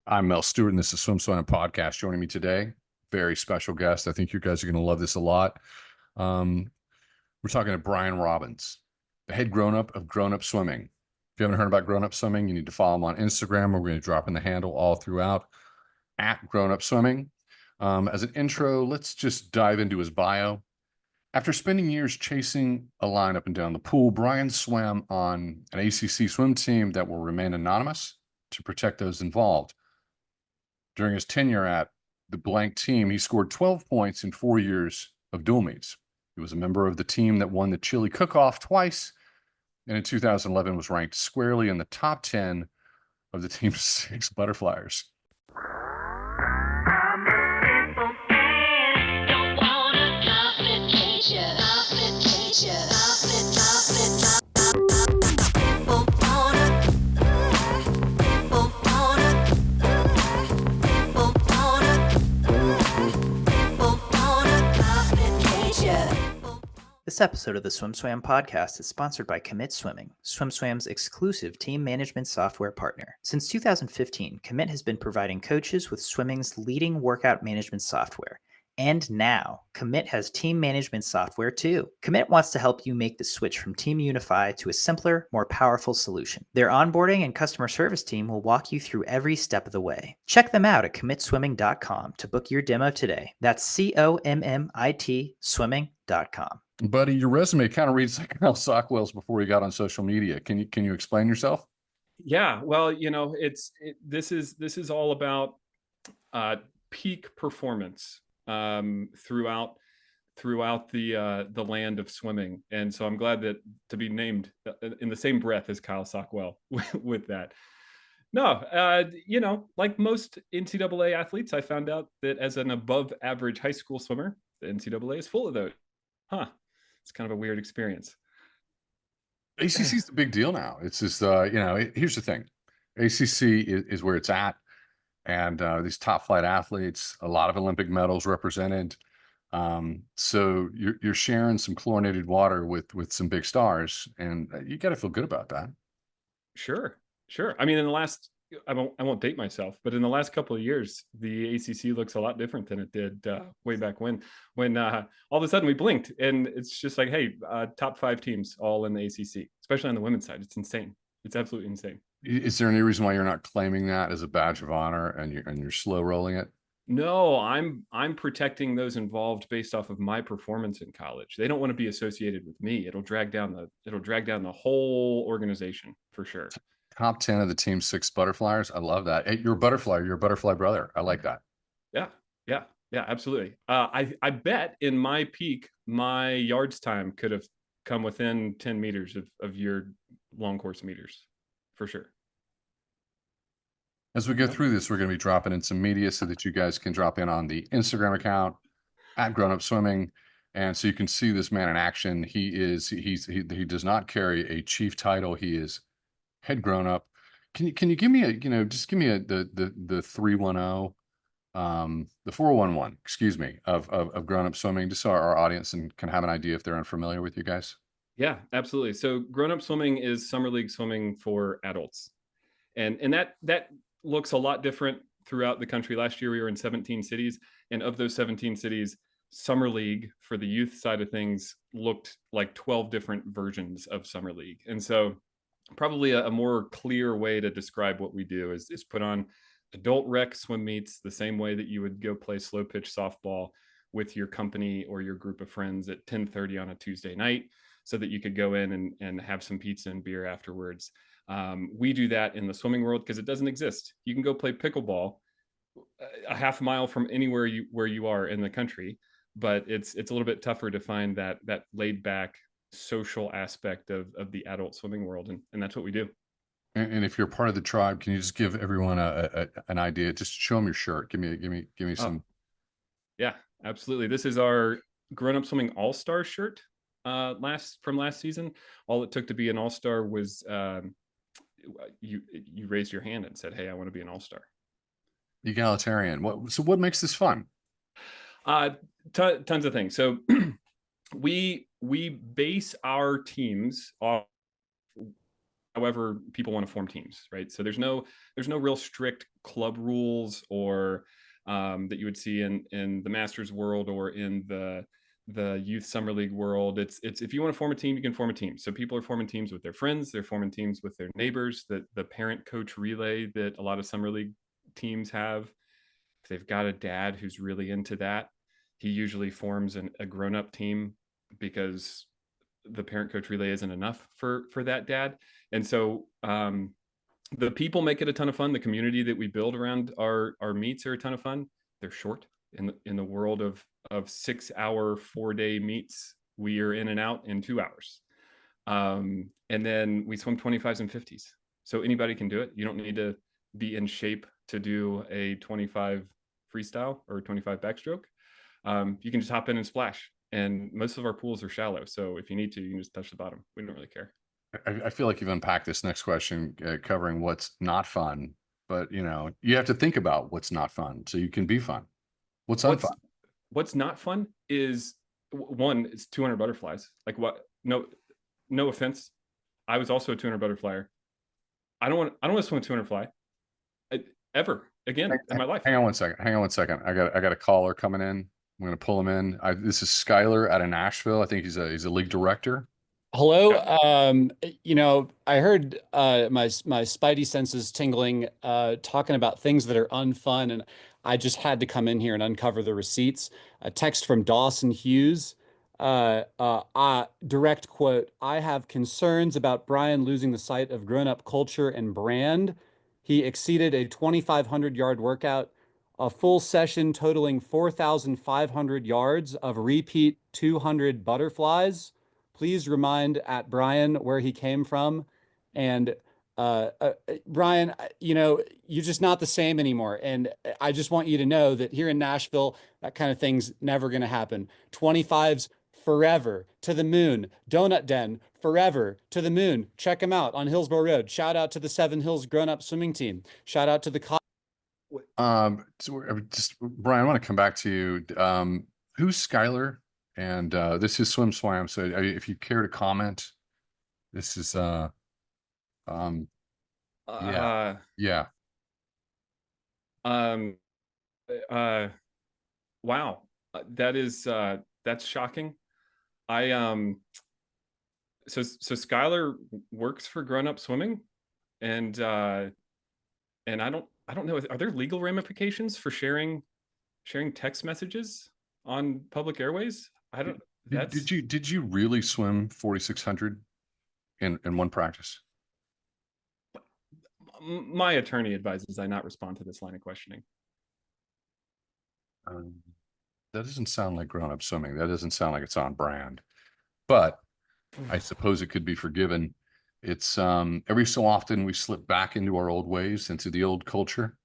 I'm Mel Stewart, and this is SwimSwam Podcast. Joining me today, very special guest. I think you guys are going to love this a lot. Um, we're talking to Brian Robbins, the head grown-up of Grown Up Swimming. If you haven't heard about Grown Up Swimming, you need to follow him on Instagram. We're going to drop in the handle all throughout at Grown Up Swimming. As an intro, let's just dive into his bio. After spending years chasing a line up and down the pool, Brian swam on an ACC swim team that will remain anonymous to protect those involved. During his tenure at the blank team, he scored 12 points in 4 years of dual meets. He was a member of the team that won the chili cook-off twice, and in 2011 was ranked squarely in the top 10 of the team's 6 butterflies. This episode of the SwimSwam Podcast is sponsored by Commit Swimming, SwimSwam's exclusive team management software partner. Since 2015, Commit has been providing coaches with swimming's leading workout management software. And now, Commit has team management software too. Commit wants to help you make the switch from Team Unify to a simpler, more powerful solution. Their onboarding and customer service team will walk you through every step of the way. Check them out at commitswimming.com to book your demo today. That's COMMIT swimming.com. Buddy, your resume kind of reads like Al Sockwell's before he got on social media. Can you explain yourself? Yeah, well, this is all about peak performance throughout the land of swimming, and so I'm glad to be named in the same breath as Kyle Sockwell with that. No, like most NCAA athletes, I found out that as an above average high school swimmer, the NCAA is full of those. It's kind of a weird experience. ACC is the big deal now. It's just, here's the thing. ACC is where it's at. And these top flight athletes, a lot of Olympic medals represented. So you're sharing some chlorinated water with some big stars, and you got to feel good about that. Sure. I mean, I won't date myself, but in the last couple of years, the ACC looks a lot different than it did way back when all of a sudden we blinked and it's just like, hey, top 5 teams all in the ACC, especially on the women's side. It's insane. It's absolutely insane. Is there any reason why you're not claiming that as a badge of honor and you're slow rolling it? No, I'm protecting those involved based off of my performance in college. They don't want to be associated with me. It'll drag down the whole organization for sure. Top 10 of the team's 6 butterflies. I love that. Hey, you're a butterfly brother. I like that. Yeah, absolutely. I bet in my peak, my yards time could have come within 10 meters of your long course meters for sure. As we go through this, we're going to be dropping in some media so that you guys can drop in on the Instagram account at Grown Up Swimming. And so you can see this man in action. He does not carry a chief title. He is head grown up. Can you give me the 310, the 411, excuse me, of Grown Up Swimming, just so our audience can have an idea if they're unfamiliar with you guys? Yeah, absolutely. So Grown Up Swimming is summer league swimming for adults. And that looks a lot different throughout the country. Last year we were in 17 cities, and of those 17 cities, summer league for the youth side of things looked like 12 different versions of summer league. And so probably a more clear way to describe what we do is put on adult rec swim meets the same way that you would go play slow pitch softball with your company or your group of friends at 10:30 on a Tuesday night, so that you could go in and have some pizza and beer afterwards. We do that in the swimming world because it doesn't exist. You can go play pickleball a half mile from anywhere where you are in the country, but it's a little bit tougher to find that laid back social aspect of the adult swimming world, and that's what we do. And if you're part of the tribe, can you just give everyone an idea? Just show them your shirt. Give me some. Yeah, absolutely. This is our Grown Up Swimming All-Star shirt from last season. All it took to be an all-star was you raised your hand and said, hey, I want to be an all-star. Egalitarian. What makes this fun? Tons of things. So we base our teams off however people want to form teams, right? So there's no real strict club rules or that you would see in the Masters world or in the youth summer league world. It's if you want to form a team, you can form a team. So people are forming teams with their friends, they're forming teams with their neighbors. The parent coach relay that a lot of summer league teams have, if they've got a dad who's really into that, he usually forms a grown-up team because the parent coach relay isn't enough for that dad. And so the people make it a ton of fun. The community that we build around our meets are a ton of fun. They're short in the world of 6 hour, 4-day meets. We are in and out in 2 hours. And then we swim 25s and 50s. So anybody can do it. You don't need to be in shape to do a 25 freestyle or 25 backstroke. You can just hop in and splash. And most of our pools are shallow. So if you need to, you can just touch the bottom. We don't really care. I feel like you've unpacked this next question, covering what's not fun, but you have to think about what's not fun so you can be fun. What's unfun? What's not fun is, one, it's 200 butterflies. Like what? No offense. I was also a 200 butterflyer. I don't want to swim a 200 fly ever again in my life. Hang on one second. I got a caller coming in. I'm going to pull him in. This is Skyler out of Nashville. I think he's a league director. Hello. I heard my spidey senses tingling, talking about things that are unfun, and I just had to come in here and uncover the receipts. A text from Dawson Hughes. Direct quote: "I have concerns about Brian losing the sight of grown-up culture and brand. He exceeded a 2,500-yard workout, a full session totaling 4,500 yards of repeat 200 butterflies. Please remind at Brian where he came from." And Brian, you're just not the same anymore. And I just want you to know that here in Nashville, that kind of thing's never going to happen. 25s forever to the moon. Donut Den forever to the moon. Check them out on Hillsborough Road. Shout out to the Seven Hills grown-up swimming team. Shout out to the just Brian, I want to come back to you. Who's Skylar? And this is SwimSwam. So if you care to comment, this is yeah. Wow. That's shocking. So Skylar works for Grown Up Swimming, and I don't know, are there legal ramifications for sharing text messages on public airways? I don't. Did you really swim 4,600 in one practice? My attorney advises I not respond to this line of questioning. That doesn't sound like grown-up swimming. That doesn't sound like it's on brand, but I suppose it could be forgiven. It's every so often we slip back into our old ways, into the old culture.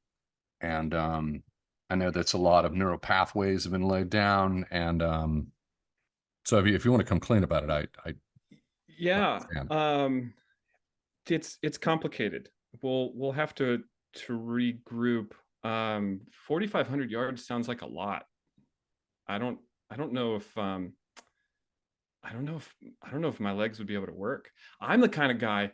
And I know that's a lot of neural pathways have been laid down. And so if you want to come clean about it, it's complicated. We'll have to regroup. 4,500 yards sounds like a lot. I don't know if my legs would be able to work. I'm the kind of guy,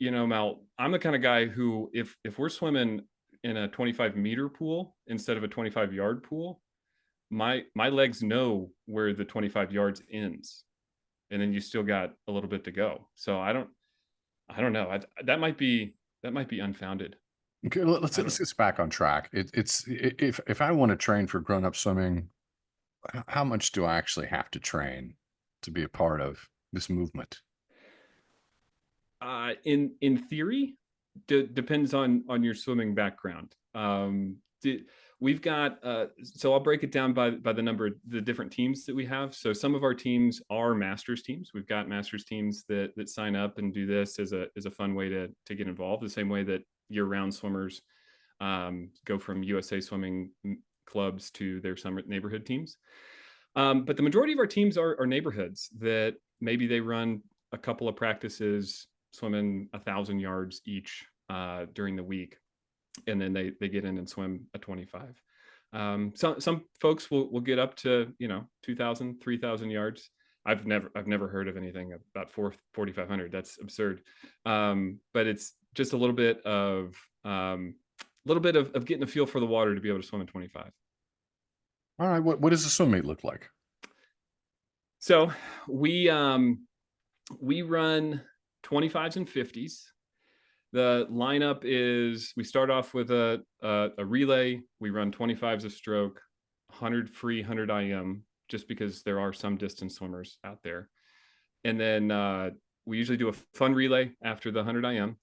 Mel, I'm the kind of guy who, if we're swimming in a 25-meter pool instead of a 25-yard pool, my legs know where the 25 yards ends, and then you still got a little bit to go. So I don't know. That might be unfounded. Okay, let's get back on track. If I want to train for grown-up swimming, how much do I actually have to train to be a part of this movement? In theory, depends on your swimming background. We've got so I'll break it down by the number of the different teams that we have. So some of our teams are masters teams. We've got masters teams that sign up and do this as a fun way to get involved, the same way that year-round swimmers go from USA Swimming clubs to their summer neighborhood teams. But the majority of our teams are neighborhoods that maybe they run a couple of practices, swimming 1,000 yards each during the week, and then they get in and swim a 25. Some folks will get up to 2,000, 3,000 yards. I've never heard of anything about 4,500. That's absurd. But it's just a little bit of getting a feel for the water to be able to swim in 25. All right. What does the swim meet look like? So we run 25s and 50s. The lineup is, we start off with a relay. We run 25s of stroke, 100 free, 100 IM, just because there are some distance swimmers out there. And then we usually do a fun relay after the 100 IM,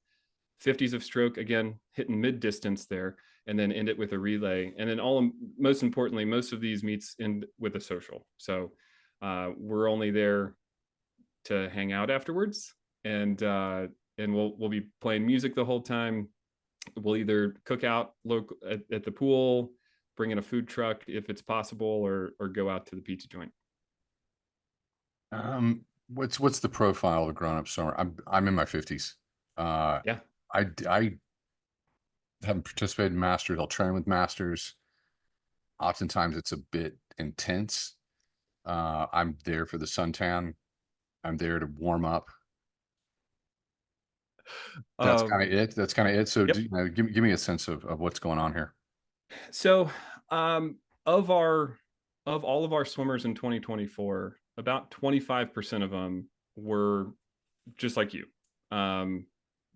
50s of stroke, again, hitting mid distance there, and then end it with a relay. And then most importantly, most of these meets end with a social. So we're only there to hang out afterwards, and we'll be playing music the whole time. We'll either cook out at the pool, bring in a food truck if it's possible, or go out to the pizza joint. What's the profile of a grown-up swimmer? I'm in my 50s. Yeah. I haven't participated in masters. I'll train with masters. Oftentimes it's a bit intense. I'm there for the suntan. I'm there to warm up. That's kind of it. That's kind of it. So Yep. give me a sense of what's going on here. So of all of our swimmers in 2024, about 25% of them were just like you.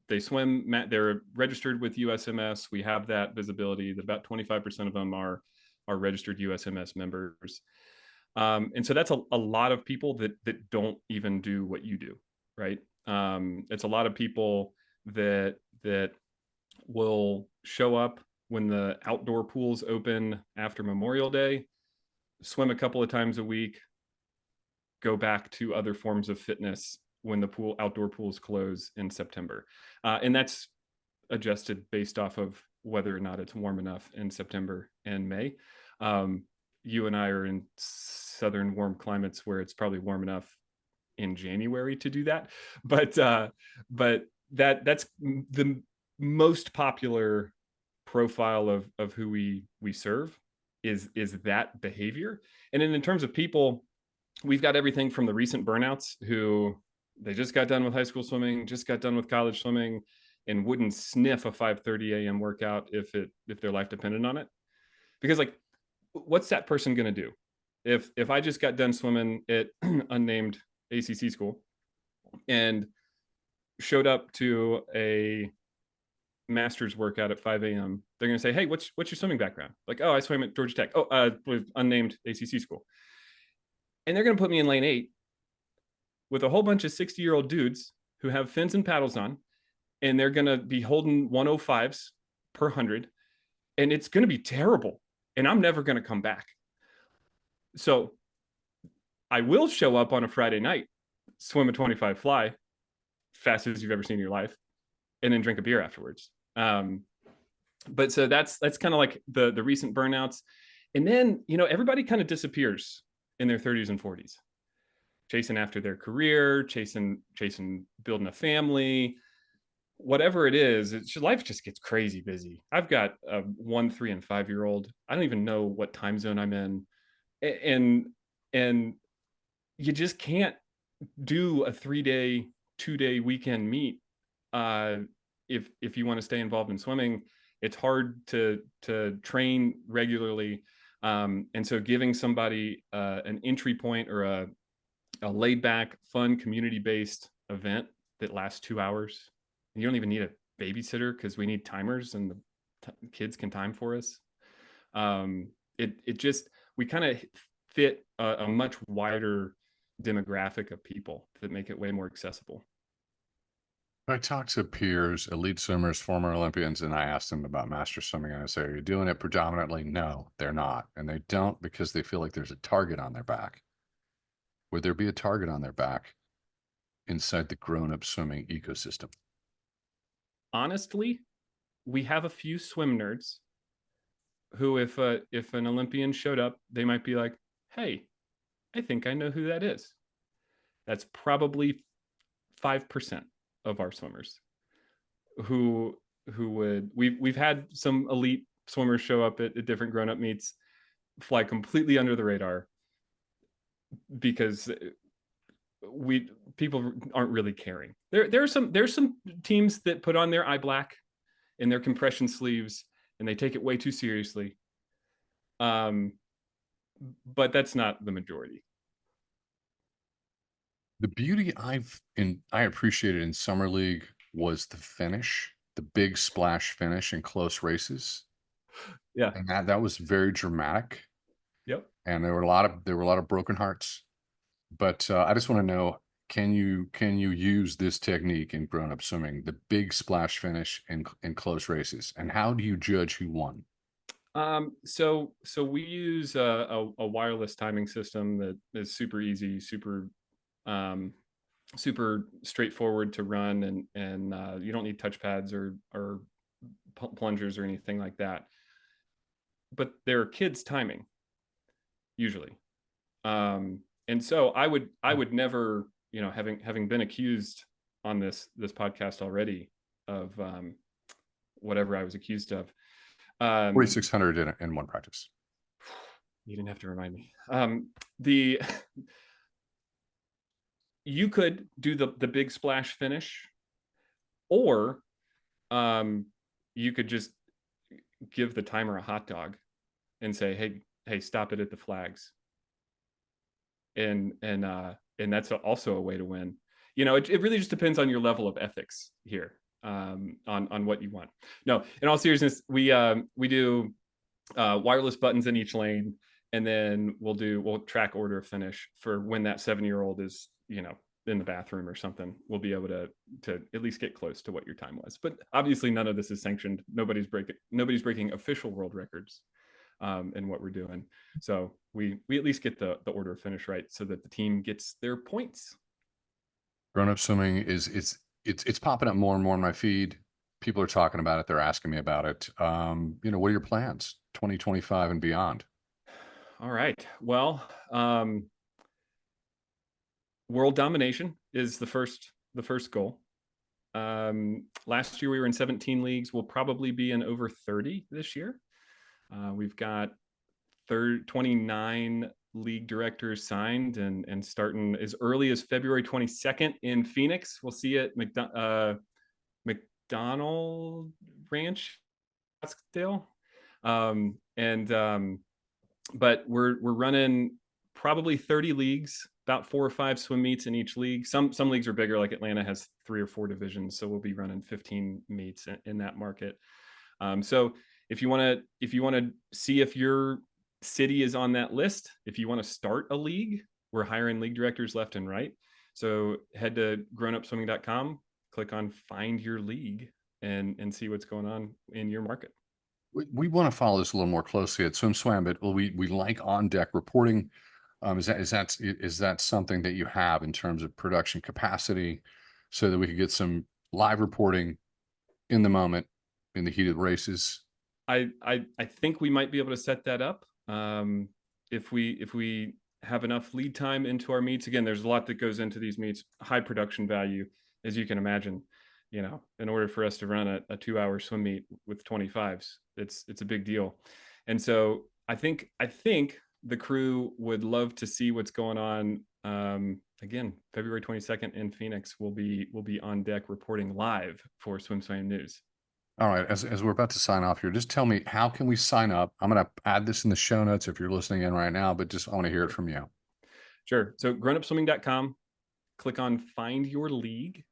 They swim, they're registered with USMS. We have that visibility. About 25% of them are registered USMS members. And so that's a lot of people that don't even do what you do, right? It's a lot of people that will show up when the outdoor pools open after Memorial Day, swim a couple of times a week, go back to other forms of fitness when the outdoor pools close in September. And that's adjusted based off of whether or not it's warm enough in September and May. You and I are in southern warm climates where it's probably warm enough in January to do that. But that's the most popular profile of who we serve is that behavior. And then in terms of people, we've got everything from the recent burnouts who they just got done with high school swimming, just got done with college swimming, and wouldn't sniff a 5:30 a.m. workout if their life depended on it. Because like, what's that person going to do? If I just got done swimming at unnamed ACC school and showed up to a master's workout at 5 a.m., they're going to say, hey, what's your swimming background? Like, oh, I swam at Georgia Tech. Oh, with unnamed ACC school. And they're going to put me in lane 8 with a whole bunch of 60-year-old dudes who have fins and paddles on, and they're going to be holding 105s per 100, and it's going to be terrible, and I'm never going to come back. So I will show up on a Friday night, swim a 25 fly, fastest you've ever seen in your life, and then drink a beer afterwards. But so that's kind of like the recent burnouts. And then, everybody kind of disappears in their 30s and 40s, chasing after their career, chasing building a family, whatever it is. Life just gets crazy busy. I've got a 1, 3, and 5-year-old. I don't even know what time zone I'm in. And you just can't do a 3-day, 2-day weekend meet. If you want to stay involved in swimming, it's hard to train regularly. And so giving somebody an entry point or a laid back, fun, community-based event that lasts 2 hours, and you don't even need a babysitter because we need timers and the kids can time for us. We kind of fit a much wider demographic of people that make it way more accessible. I talk to peers, elite swimmers, former Olympians, and I ask them about master swimming, and I say, are you doing it predominantly? No, they're not. And they don't because they feel like there's a target on their back. Would there be a target on their back inside the grown-up swimming ecosystem? Honestly, we have a few swim nerds who, if an Olympian showed up, they might be like, hey, I think I know who that is. That's probably 5% of our swimmers who would. We've had some elite swimmers show up at different grown-up meets, fly completely under the radar because people aren't really caring. There's some teams that put on their eye black and their compression sleeves, and they take it way too seriously. But that's not the majority. The beauty I appreciated in summer league was the finish, the big splash finish in close races. Yeah, and that was very dramatic. Yep. And there were a lot of broken hearts. But I just want to know, can you use this technique in grown-up swimming, the big splash finish in close races, and how do you judge who won? So we use a wireless timing system that is super easy, super straightforward to run, and you don't need touch pads or plungers or anything like that. But there are kids timing usually. And so I would never, having been accused on this podcast already of whatever I was accused of. 4,600 in one practice. You didn't have to remind me. You could do the big splash finish, or you could just give the timer a hot dog and say, hey, stop it at the flags. And that's also a way to win. It really just depends on your level of ethics here, on what you want. No, in all seriousness, we do wireless buttons in each lane, and then we'll track order of finish for when that 7-year-old is, in the bathroom or something. We'll be able to at least get close to what your time was. But obviously none of this is sanctioned. Nobody's breaking official world records in what we're doing. So we at least get the order of finish right so that the team gets their points. Grown-up swimming it's popping up more and more in my feed. People are talking about it. They're asking me about it. What are your plans 2025 and beyond? All right. Well, world domination is the first goal. Last year we were in 17 leagues. We'll probably be in over 30 this year. We've got 29 league directors signed and starting as early as February 22nd in Phoenix. We'll see you at McDonald Ranch, Scottsdale. But we're running probably 30 leagues, about 4 or 5 swim meets in each league. Some leagues are bigger, like Atlanta has 3 or 4 divisions, so we'll be running 15 meets in that market. So if you want to see if your city is on that list, if you want to start a league, we're hiring league directors left and right. So head to grownupswimming.com, click on find your league, and see what's going on in your market. We want to follow this a little more closely at SwimSwam, but we like on deck reporting. Is that something that you have in terms of production capacity, so that we could get some live reporting in the moment, in the heat of the races? I think we might be able to set that up if we have enough lead time into our meets. Again, there's a lot that goes into these meets, high production value, as you can imagine. In order for us to run a 2-hour swim meet with 25s, it's a big deal. And so I think the crew would love to see what's going on. Again, February 22nd in Phoenix, we'll be on deck reporting live for SwimSwam News. All right, as we're about to sign off here, just tell me, how can we sign up? I'm going to add this in the show notes if you're listening in right now, but I want to hear it from you. Sure. So grownupswimming.com, click on Find Your League.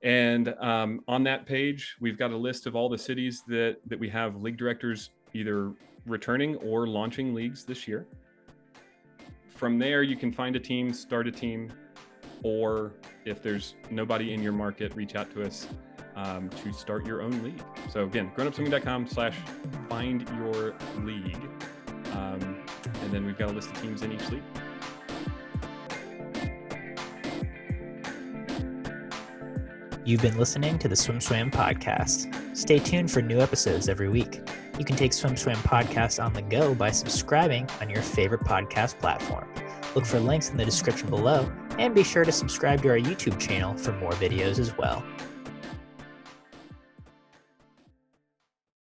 And on that page, we've got a list of all the cities that we have league directors either returning or launching leagues this year. From there, you can find a team, start a team, or if there's nobody in your market, reach out to us to start your own league. So again, grownupswimming.com/find your league. And then we've got a list of teams in each league. You've been listening to the SwimSwam Podcast. Stay tuned for new episodes every week. You can take SwimSwam Podcast on the go by subscribing on your favorite podcast platform. Look for links in the description below, and be sure to subscribe to our YouTube channel for more videos as well.